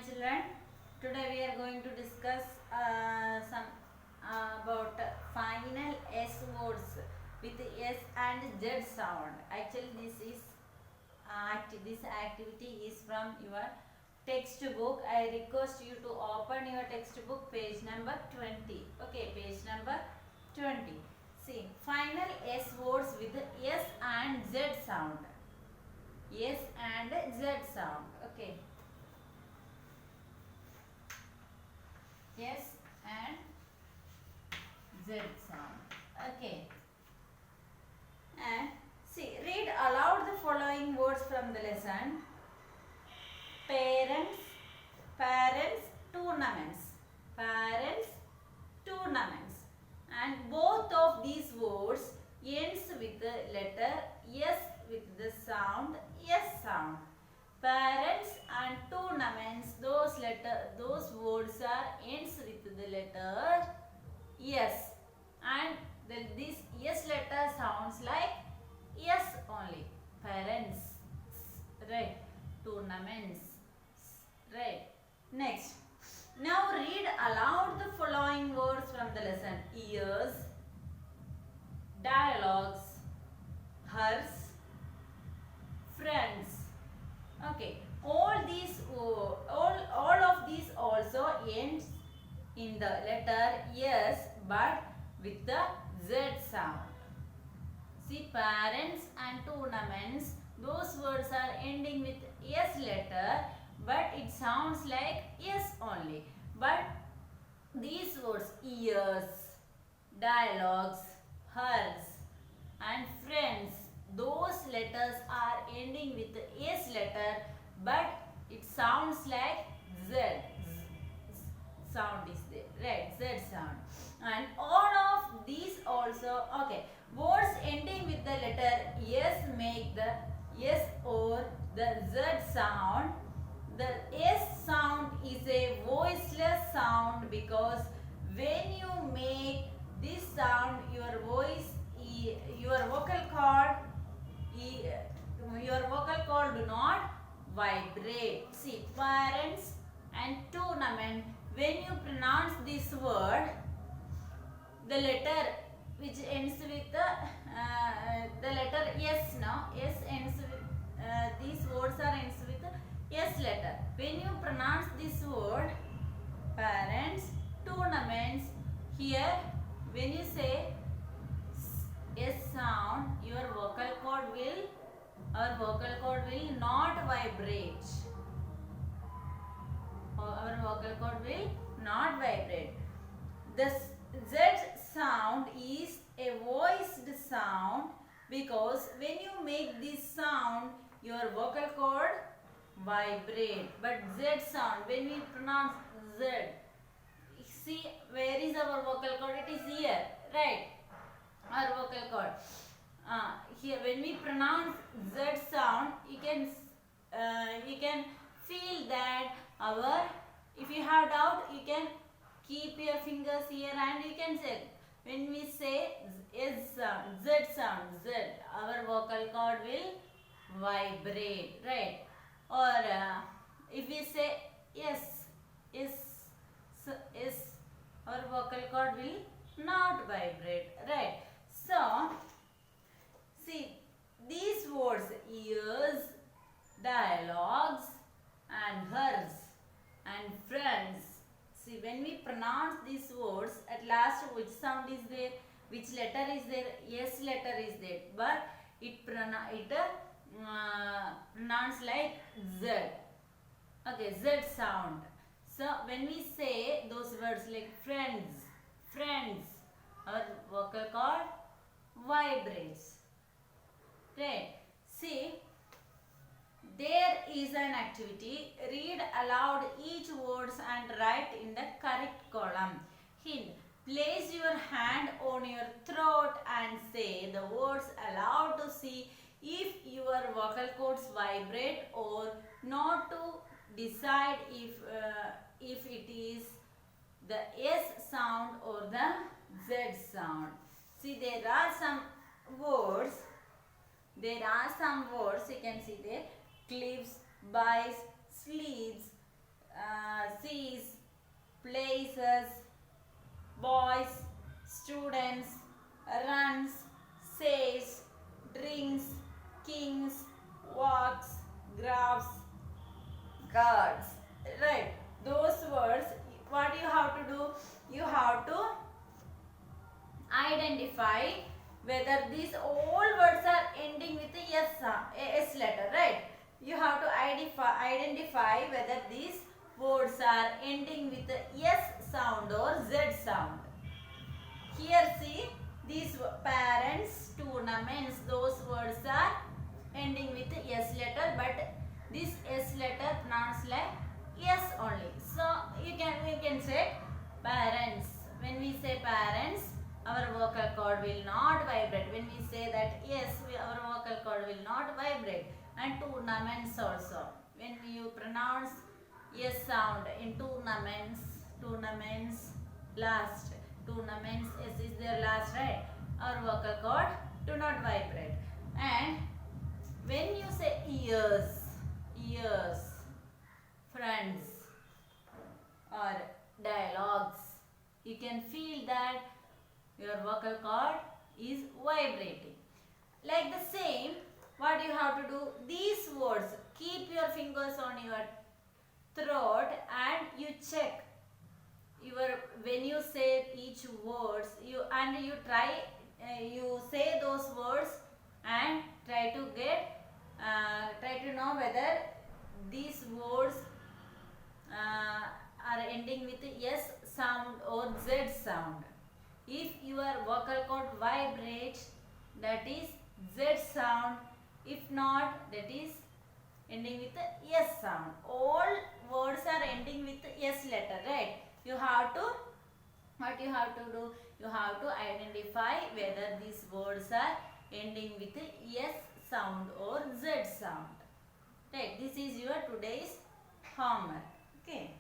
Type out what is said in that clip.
children. Today we are going to discuss some about final S words with S and Z sound. Actually, this activity is from your textbook. I request you to open your textbook, page number 20. Okay, page number 20. See, final S words with S and Z sound. S and Z sound. Okay. S and Z sound. Okay. And see, read aloud the following words from the lesson. Parents, parents, tournaments. Parents, tournaments. And both of these words ends with the letter S with the sound S sound. Parents and tournaments, those words are ends with the letter S, and this S letter sounds like S only. Parents, right? Tournaments, right? Next, now read aloud the following words from the lesson. Ears, dialogues, hers, friends. Okay, all of these also ends in the letter S but with the Z sound. See, parents and tournaments, those words are ending with S letter but it sounds like S only. But these words ears, dialogues, hers and friends, those letters are ending with the S letter but it sounds like Z. Sound is there, right? Z sound. And all of these also, okay, words ending with the letter S make the S or the Z sound. The S sound is a voiceless sound because when you make this sound, your vocal cord do not vibrate. See, parents and tournament, when you pronounce this word, the letter which ends with the letter S, now S ends with these words are ends with S letter. When you pronounce this word parents, tournaments, here when you say S sound, your vocal cord will not vibrate. Our vocal cord will not vibrate. The Z sound is a voiced sound because when you make this sound, your vocal cord vibrate. But Z sound, when we pronounce Z, see where is our vocal cord? It is here, right? Our vocal cord. Here when we pronounce Z sound, you can feel that our, if you have doubt, you can keep your fingers here and you can say, when we say S sound, Z sound, Z, our vocal cord will vibrate, right? Or if we say yes, our vocal cord will not vibrate, right? So, see, these words, ears, dialogues and hers and friends. See, when we pronounce these words, at last which sound is there? Which letter is there? S letter is there. But it pronounce like Z. Okay, Z sound. So, when we say those words like friends, our vocal cord vibrates. Right. See, there is an activity. Read aloud each words and write in the correct column. Hint. Place your hand on your throat and say the words aloud to see if your vocal cords vibrate or not, to decide if it is the S sound or the Z sound. See, there are some words. You can see there. Cliffs, buys, sleeves, sees, places, boys, students, runs, says, drinks, kings, walks, graphs, cards. Right. Those words, what you have to do? You have to identify whether these all words are ending with a S letter, right? You have to identify whether these words are ending with a S sound or Z sound. Here see, these parents, tournaments, those words are ending with a S letter, but this S letter pronounced like yes only. So we can say parents. When we say parents, our vocal cord will not vibrate. When we say that yes, our vocal cord will not vibrate. And tournaments also. When you pronounce yes sound in tournaments, last. Tournaments, yes is their last, right? Our vocal cord do not vibrate. And when you say ears, friends, or dialogues, you can feel that your vocal cord is vibrating. Like the same, what you have to do, these words, keep your fingers on your throat and you check when you say each words, you try you say those words and try to know whether these words are ending with S sound or Z sound. If your vocal cord vibrates, that is Z sound. If not, that is ending with S sound. All words are ending with S letter, right? What you have to do? You have to identify whether these words are ending with S sound or Z sound. Right? This is your today's homework. Okay.